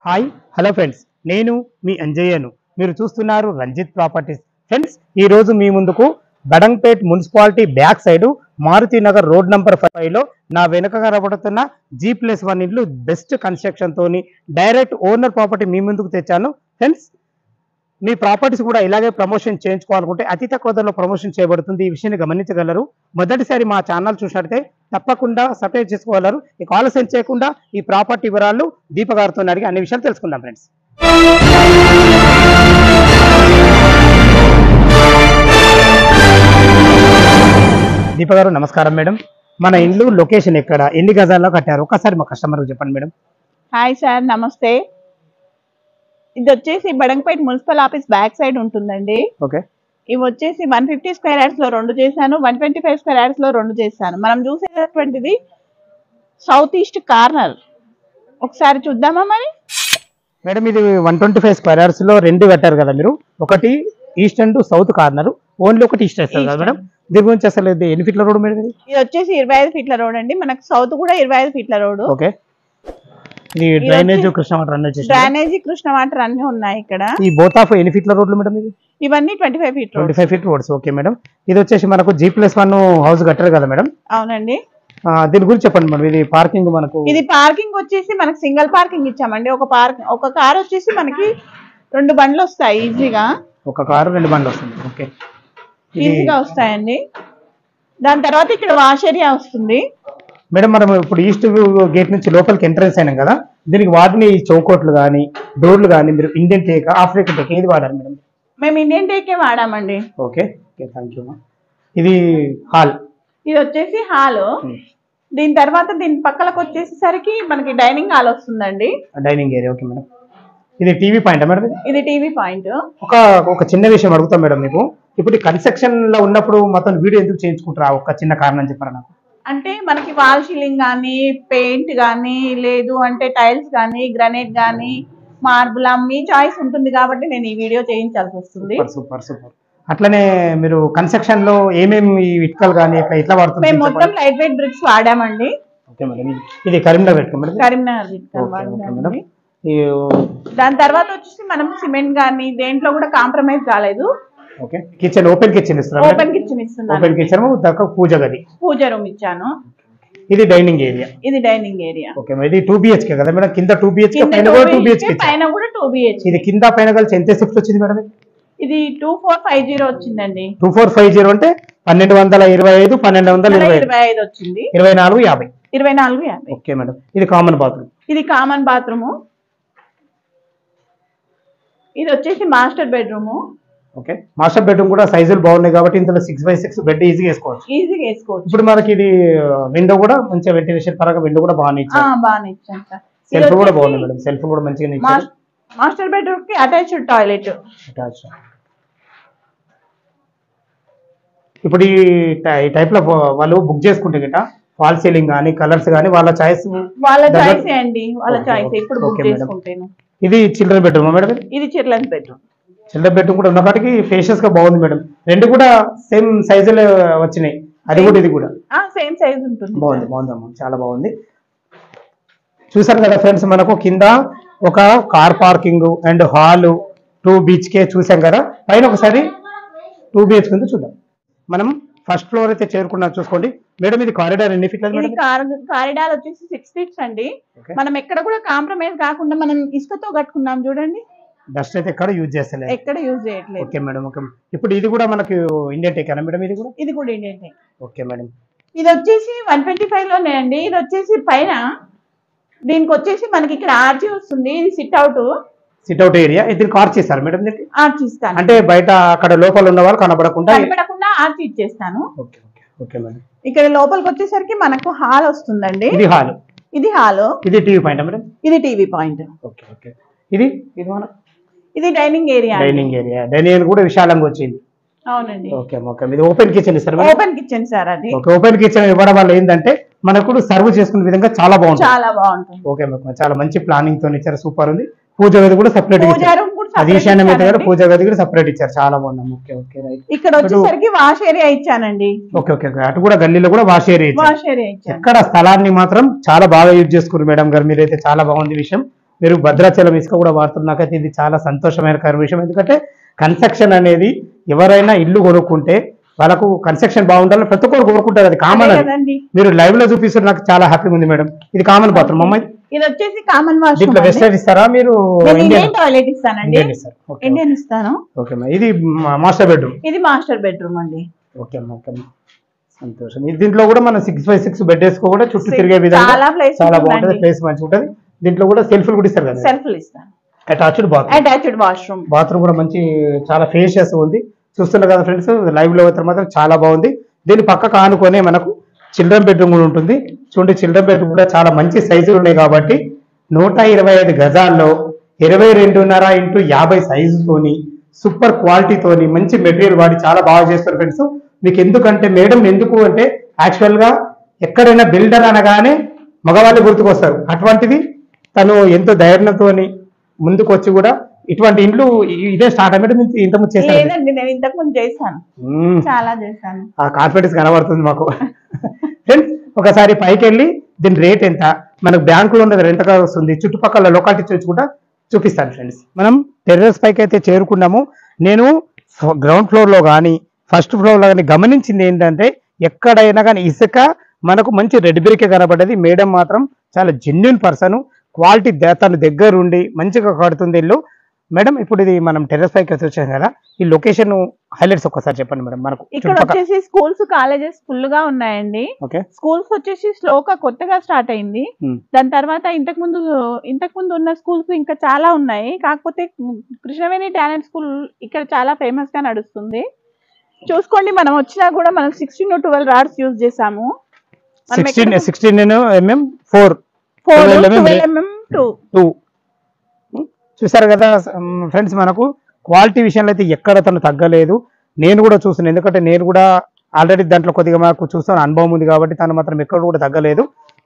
Hi hello friends, నేను మీ అంజయ్యను. మీరు చూస్తున్నారు రంజిత్ ప్రాపర్టీస్. ఫ్రెండ్స్, ఈ రోజు మీ ముందుకు Badangpet municipality back side Maruti Nagar road number 5లో నా వెనుక కనబడుతున్న G+1 ఇల్లు బెస్ట్ కన్స్ట్రక్షన్ తోని డైరెక్ట్ ఓనర్ ప్రాపర్టీ మీ ముందుకు తెచ్చాను. ఫ్రెండ్స్, మీ ప్రాపర్టీస్ కూడా ఇలాగే ప్రమోషన్ చేయించుకోవాలనుకుంటే అతి తక్కువ ధరలో ప్రమోషన్ చేయబడుతుంది. ఈ విషయాన్ని గమనించగలరు. మొదటిసారి మా ఛానల్ చూసినట్లయితే తప్పకుండా సబ్స్క్రైబ్ చేసుకోగలరు. ఇక ఆలస్యం చేయకుండా ఈ ప్రాపర్టీ వివరాలు దీప గారితో అడిగి అన్ని విషయాలు తెలుసుకుందాం. ఫ్రెండ్స్, దీప గారు నమస్కారం మేడం. మన ఇల్లు లొకేషన్ ఎక్కడ, ఎన్ని గజాల్లో కట్టారు, ఒకసారి మా కస్టమర్ చెప్పండి మేడం. హాయ్ సార్, నమస్తే. ఇది వచ్చేసి Badangpet municipal office back side ఉంటుందండి. ఓకే, ఇవి వచ్చేసి 150 స్క్వేర్ యార్డ్స్ లో 2 చేశాను, 125 స్క్వేర్ యార్డ్స్ లో 2 చేశాను. మనం చూసేటటువంటిది సౌత్ ఈస్ట్ కార్నర్. ఒకసారి చూద్దామా మరి మేడం? ఇది 125 స్క్వేర్ యార్డ్స్ లో 2 కట్టారు కదా మీరు. ఒకటి east and south corner, only ఒకటి ఈస్ట్ వేస్తారు కదా మేడం. దీని గురించి అసలు ఇది ఎన్ని ఫీట్ల రోడ్ మేడం? ఇది వచ్చేసి 25 ఫీట్ల రోడ్ అండి. మనకు సౌత్ కూడా 25 ఫీట్ల రోడ్. ఓకే, ఇది డ్రైనేజ్ కృష్ణ వాటర్ అన్నీ వచ్చేసి డ్రైనేజీ కృష్ణ వాటర్ అన్ని ఉన్నాయి ఇక్కడ. ఈ బోత్ ఆఫ్ ఎన్ని ఫీట్ల రోడ్లు మేడం? ఇది ఇవన్నీ 25 feet 25 feet roads. Okay madam, ఇది వచ్చేసి మనకు G+1 హౌస్ కట్టారు కదా మేడం. అవునండి. దీని గురించి చెప్పండి మేడం. ఇది పార్కింగ్ మనకు, ఇది పార్కింగ్ వచ్చేసి మనకు సింగిల్ పార్కింగ్ ఇచ్చామండి. ఒక కార్ వచ్చేసి మనకి 2 బండ్లు వస్తాయి ఈజీగా. ఒక కారు 2 బండ్లు వస్తుంది. ఓకే, ఈజీగా వస్తాయండి. దాని తర్వాత ఇక్కడ వాష్ ఏరియా వస్తుంది మేడం. మనం ఇప్పుడు ఈస్ట్ గేట్ నుంచి లోపలికి ఎంట్రన్స్ అయినాం కదా, దీనికి వాటిని చౌకోట్లు కానీ డోర్లు కానీ మీరు ఇండియన్ టేక్ ఆఫ్రికన్ టేక్ ఏది వాడారు మేడం? మేము ఇండియన్ టేకే వాడామండి. Okay okay, thank you. ఇది హాల్, ఇది వచ్చేసి హాల్. దీని తర్వాత దీని పక్కలకు వచ్చేసరికి మనకి డైనింగ్ హాల్ వస్తుందండి, డైనింగ్ ఏరియా. ఓకే మేడం, ఇది టీవీ పాయింట్ మేడం? ఇది టీవీ పాయింట్. ఒక చిన్న విషయం అడుగుతాం మేడం మీకు. ఇప్పుడు కన్స్ట్రక్షన్ లో ఉన్నప్పుడు మొత్తం వీడియో ఎందుకు చేయించుకుంటారా? ఒక చిన్న కారణం చెప్పారా నాకు? అంటే మనకి వాల్ సీలింగ్ కానీ, పెయింట్ కానీ, లేదు అంటే టైల్స్ కానీ, గ్రానైట్ కానీ, మార్బుల్ మీ చాయిస్ ఉంటుంది కాబట్టి నేను ఈ వీడియో చేయించాల్సి వస్తుంది. Super super. అట్లనే మీరు కన్స్ట్రక్షన్ లో ఏమేమి ఇటుకలు కానీ ఎట్లా వాడుతుంది? మేము మొత్తం లైట్ వెయిట్ బ్రిక్స్ వాడామండి. ఓకే మేడం, ఇది కరీంనగర్ పెట్టుకో మేడం. కరీంనగర్ వాడామండి. దాని తర్వాత వచ్చేసి మనం సిమెంట్ కానీ దేంట్లో కూడా కాంప్రమైజ్ కాలేదు. ఓకే, కిచెన్ ఓపెన్ కిచెన్ ఇస్తున్నారు. ఓపెన్ కిచెన్ ఇస్తున్నాను. ఓపెన్ కిచెన్ దాకా పూజ గది, పూజ రూమ్ ఇచ్చాను. ఇది డైనింగ్ ఏరియా. ఇది డైనింగ్ ఏరియా. ఓకే మేడం, ఇది 2 BHK కదా మేడం? కింద 2 BHK, పైన కూడా 2 BHK. పైన కూడా 2 BHK. ఇది కింద పైన కలిసి ఎంత షిఫ్ట్ వచ్చింది మేడం? ఇది 2450 వచ్చిందండి. 2450 అంటే 1225, 1225 వచ్చింది. 2450. 2450. ఓకే మేడం, ఇది కామన్ బాత్రూమ్. ఇది కామన్ బాత్రూమ్. ఇది వచ్చేసి master bedroom. Okay, master bedroom కూడా సైజులు బాగున్నాయి కాబట్టి ఇందులో 6x6 బెడ్ ఈజీగా వేసుకోవచ్చు. ఈజీగా వేసుకోవచ్చు. ఇప్పుడు మనకి ఇది విండో కూడా మంచిగా వెంటిలేషన్ పరంగా విండో కూడా బాగానే ఇచ్చారు. బాగానే ఇచ్చాను సార్. సెల్ఫ్ కూడా బాగుంది మేడం, సెల్ఫ్ కూడా మంచిగా ఇచ్చారు. మాస్టర్ బెడ్రూమ్ కి అటాచ్డ్ టాయిలెట్. ఇప్పుడు ఈ టైప్ లో వాళ్ళు బుక్ చేసుకుంటే గిట ఫాల్ సీలింగ్ కానీ కలర్స్ కానీ వాళ్ళ చాయిస్ అండి, వాళ్ళ చాయిస్. ఇప్పుడు బుక్ చేసుకుంటాను. ఇది చిల్డ్రన్ బెడ్రూమ్ మేడం? ఇది చిల్డ్రన్ బెడ్రూమ్. చిల్డ్రన్ బెడ్రూమ్ కూడా ఉన్నప్పటికీ ఫేషియస్ గా బాగుంది మేడం. 2 కూడా సేమ్ సైజులు వచ్చినాయి, అది కూడా ఇది కూడా సేమ్ సైజ్ ఉంటుంది. బాగుంది బాగుందమ్మా, చాలా బాగుంది. చూసారు కదా ఫ్రెండ్స్, మనకు కింద ఒక car parking and hall 2 BHK చూసాం కదా. పైన ఒకసారి 2 BHK ఉంది చూద్దాం. మనం ఫస్ట్ ఫ్లోర్ అయితే చేరుకున్నాం, చూసుకోండి మేడం. ఇది కారిడార్ ఎన్ని ఫీట్? కారిడార్ వచ్చేసి 6 ఫీట్స్ అండి. మనం ఎక్కడ కూడా కాంప్రమైజ్ కాకుండా మనం ఇసుకతో కట్టుకున్నాం చూడండి. డస్ట్ అయితే ఎక్కడ యూజ్ చేస్తలేదు, ఎక్కడ యూజ్ చేయట్లేదు. Okay madam. ఓకే, ఇప్పుడు ఇది కూడా మనకు ఇండియన్ టేక్ మేడం? ఇది కూడా ఇండియన్ టేక్. ఓకే మేడం, ఇది వచ్చేసి 125 లోనే అండి. ఇది వచ్చేసి పైన దీనికి వచ్చేసి మనకి ఇక్కడ ఆర్చి వస్తుంది. ఇది సిట్ అవుట్ ఏరియా. ఇది ఆర్చి ఇస్తారు మేడం? ఆర్చి ఇస్తాను అంటే బయట అక్కడ లోపల ఉన్న వాళ్ళు కనబడకుండా ఆర్చి ఇచ్చేస్తాను. Okay okay okay madam. ఇక్కడ లోపలికి వచ్చేసరికి మనకు హాల్ వస్తుందండి. ఇది హాల్. ఇది టీవీ పాయింట్ మేడం? ఇది టీవీ పాయింట్. ఓకే ఓకే, ఇది డైనింగ్ ఏరియా. డైనింగ్ కూడా విశాలంగా వచ్చింది. అవునండి. ఓకే ఓకే, ఇది ఓపెన్ కిచెన్ ఇస్తారు? Open kitchen sir. అది ఓపెన్ కిచెన్ ఇవ్వడం వల్ల ఏంటంటే మనకు సర్వ్ చేసుకునే విధంగా చాలా బాగుంటుంది. ఓకే, చాలా మంచి ప్లానింగ్ తో ఇచ్చారు, సూపర్ ఉంది. పూజ గది కూడా సెపరేట్ ఇచ్చారు. పూజ గది కూడా సెపరేట్ ఇచ్చారు, చాలా బాగుంది. Okay okay, right. ఇక్కడ వచ్చేసరికి వాష్ ఏరియా ఇచ్చానండి. ఓకే ఓకే, అటు కూడా గల్లీలో కూడా వాష్ ఏరియా ఇచ్చారు. ఎక్కడ స్థలాన్ని మాత్రం చాలా బాగా యూజ్ చేసుకున్నారు మేడం గారు, మీరైతే చాలా బాగుంది విషయం. మీరు భద్రాచలం ఇసుక కూడా వాడుతున్నారు. నాకైతే ఇది చాలా సంతోషమైన విషయం. ఎందుకంటే కన్స్ట్రక్షన్ అనేది ఎవరైనా ఇల్లు కొనుక్కుంటే వాళ్ళకు కన్స్ట్రక్షన్ బాగుండాలని ప్రతి ఒక్కరు కోరుకుంటారు, అది కామన్. మీరు లైవ్ లో చూపిస్తారు, నాకు చాలా హ్యాపీగా ఉంది మేడం. ఇది కామన్ బాత్రూమ్ అమ్మాయి, ఇది వచ్చేసి కామన్ వాష్. దీంట్లో వెస్టర్న్ ఇస్తారా మీరు? ఇండియన్ టాయిలెట్ ఇస్తానండి, ఇండియన్ ఇస్తాను. ఓకే అమ్మా. ఇది మాస్టర్ బెడ్రూమ్. ఇది మాస్టర్ బెడ్రూమ్ అండి. ఓకే అమ్మా, ఓకే అమ్మా, సంతోషం. దీంట్లో కూడా మనం 6x6 బెడ్ వేసుకో కూడా చుట్టూ తిరిగే విధంగా చాలా బాగుంటుంది, ప్లేస్ మంచిగా ఉంటుంది. దీంట్లో కూడా సెల్ఫ్లు కూడా ఇస్తారు కదా? సెల్ఫ్లు ఇస్తాను. Attached washroom. బాత్రూమ్ కూడా మంచి చాలా ఫేషియస్ ఉంది. చూస్తున్నారు కదా ఫ్రెండ్స్, లైవ్ లో అయితే మాత్రం చాలా బాగుంది. దీని పక్కకు ఆనుకొని మనకు చిల్డ్రన్ బెడ్రూమ్ కూడా ఉంటుంది. చూడండి, చిల్డ్రన్ బెడ్రూమ్ కూడా చాలా మంచి సైజులు ఉన్నాయి కాబట్టి 125 గజాల్లో 22.5x50 సైజుతోని సూపర్ క్వాలిటీతోని మంచి మెటీరియల్ వాడి చాలా బాగా చేస్తారు ఫ్రెండ్స్. మీకు ఎందుకంటే మేడం ఎందుకు అంటే యాక్చువల్ గా ఎక్కడైనా బిల్డర్ అనగానే మగవాళ్ళు గుర్తుకొస్తారు. అటువంటిది తను ఎంతో ధైర్యంతో ముందుకు వచ్చి కూడా ఇటువంటి ఇండ్లు ఇదే స్టార్ట్ అయ్యేది. ఇంతకుముందు చేశాను? లేదండి, నేను ఇంతకు ముందు చేశాను, చాలా చేశాను. ఆ కాన్ఫిడెన్స్ కనబడుతుంది మాకు. ఫ్రెండ్స్, ఒకసారి పైకి వెళ్ళి దీని రేట్ ఎంత, మనకు బ్యాంకులో ఉన్నది ఎంతగా వస్తుంది, చుట్టుపక్కల లొకాలిటీ చూసుకుంటా చూపిస్తాను ఫ్రెండ్స్. మనం టెర్రస్ పైకి అయితే చేరుకున్నాము. నేను గ్రౌండ్ ఫ్లోర్ లో కానీ ఫస్ట్ ఫ్లోర్ లో కానీ గమనించింది ఏంటంటే ఎక్కడైనా కానీ ఇసుక మనకు మంచి రెడ్ బ్రిక్ కనబడ్డది. మేడం మాత్రం చాలా జెన్యున్ పర్సన్, క్వాలిటీ తన దగ్గరుండి మంచిగా కడుతుంది ఇల్లు. మేడం, ఇప్పుడు ఇది మనం టెర్రస్ పైకి వచ్చాం కదా, ఈ లొకేషన్ హైలైట్స్ ఒక్కసారి చెప్పండి మేడం. మనకు ఇక్కడ వచ్చేసి స్కూల్స్ కాలేజెస్ ఫుల్ గా ఉన్నాయండి. స్కూల్స్ వచ్చేసి స్లోగా కొత్తగా స్టార్ట్ అయింది. దాని తర్వాత ఇంతకు ముందు ఉన్న స్కూల్స్ ఇంకా చాలా ఉన్నాయి. కాకపోతే కృష్ణవేణి టాలెంట్ స్కూల్ ఇక్కడ చాలా ఫేమస్ గా నడుస్తుంది. చూసుకోండి, మనం వచ్చినా కూడా మనం 16 to 12 రాడ్స్ యూజ్ చేసాము. 16 mm 4 mm 2. చూసారు కదా ఫ్రెండ్స్, మనకు క్వాలిటీ విషయంలో అయితే ఎక్కడ తను తగ్గలేదు. నేను కూడా చూస్తున్నాను, ఎందుకంటే నేను కూడా ఆల్రెడీ దాంట్లో కొద్దిగా మాకు చూస్తాను అనుభవం ఉంది కాబట్టి తను మాత్రం ఎక్కడ కూడా తగ్గలేదు.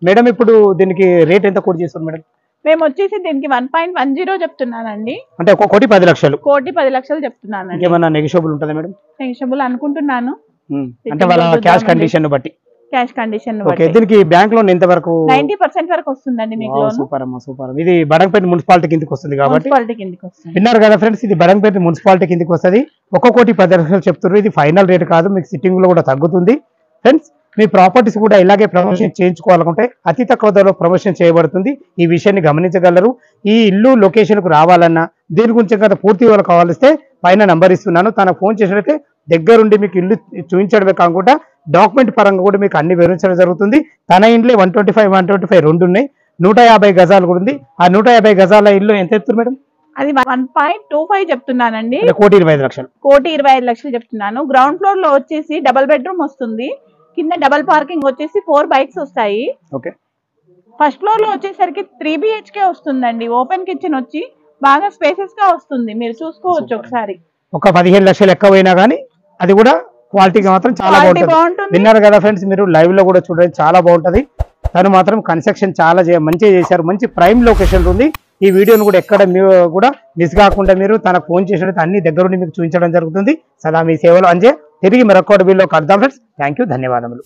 మేడం, ఇప్పుడు దీనికి రేట్ ఎంత కోట్ చేస్తారు మేడం? మేము వచ్చేసి దీనికి 1.10 చెప్తున్నానండి. అంటే 1,10,00,000. 1,10,00,000 చెప్తున్నాను. ఏమన్నా నెగిషియబుల్ ఉంటుందా మేడం? నెగిషియబుల్ అనుకుంటున్నాను, అంటే వాళ్ళ క్యాష్ కండిషన్ బట్టి. క్యాష్ కండిషన్ దీనికి బ్యాంక్ లోన్ ఎంత వరకు? 90% వరకు వస్తుందండి మీకు లోన్. సూపర్ అమ్మా, సూపర్. ఇది బడంపేట మున్సిపాలిటీ కిందకి వస్తుంది కాబట్టి విన్నారు కదా ఫ్రెండ్స్, ఇది బడంపేట మున్సిపాలిటీ కిందకి వస్తుంది. 1,10,00,000 చెప్తున్నారు. ఇది ఫైనల్ రేట్ కాదు, మీకు సిట్టింగ్ లో కూడా తగ్గుతుంది. ఫ్రెండ్స్, మీ ప్రాపర్టీస్ కూడా ఇలాగే ప్రమోషన్ చేయించుకోవాలనుకుంటే అతి తక్కువ ధరలో ప్రమోషన్ చేయబడుతుంది. ఈ విషయాన్ని గమనించగలరు. ఈ ఇల్లు లొకేషన్ కు రావాలన్నా దీని గురించి కదా పూర్తి వివరాలు కావాలిస్తే పైన నంబర్ ఇస్తున్నాను, తనకు ఫోన్ చేసినట్లయితే దగ్గరుండి మీకు ఇల్లు చూపించడమే కాకుండా డాక్యుమెంట్ పరంగా కూడా మీకు అన్ని వివరించడం జరుగుతుంది. తన ఇంట్లో 125, 125 రెండు ఉన్నాయి. 150 గజాలు కూడా ఉంది. ఆ 150 గజాల ఇల్లు ఎంత ఎత్తున్నారు మేడం? అది 1.25 చెప్తున్నానండి. 1,25,00,000. 1,25,00,000 చెప్తున్నాను. గ్రౌండ్ ఫ్లోర్ లో వచ్చేసి డబుల్ బెడ్రూమ్ వస్తుంది. కింద డబుల్ పార్కింగ్ వచ్చేసి 4 బైక్స్ వస్తాయి. ఓకే. ఫస్ట్ ఫ్లోర్ లో వచ్చేసరికి 3 BHK వస్తుందండి. ఓపెన్ కిచెన్ వచ్చి బాగా స్పేసెస్ గా వస్తుంది, మీరు చూసుకోవచ్చు ఒకసారి. ఒక 15 లక్షలు ఎక్కువ అయినా కానీ అది కూడా క్వాలిటీగా మాత్రం చాలా బాగుంటుంది. విన్నారు కదా ఫ్రెండ్స్, మీరు లైవ్ లో కూడా చూడండి, చాలా బాగుంటది. తను మాత్రం కన్స్ట్రక్షన్ చాలా మంచిగా చేశారు. మంచి ప్రైమ్ లొకేషన్ ఉంది. ఈ వీడియోను కూడా ఎక్కడ మీరు కూడా మిస్ కాకుండా మీరు తనకు ఫోన్ చేసినట్టు అన్ని దగ్గరుండి మీకు చూపించడం జరుగుతుంది. సదా మీ సేవలో అంజే. తిరిగి మరొక వీడియోలో కలుద్దాం ఫ్రెండ్స్. థ్యాంక్ యూ, ధన్యవాదములు.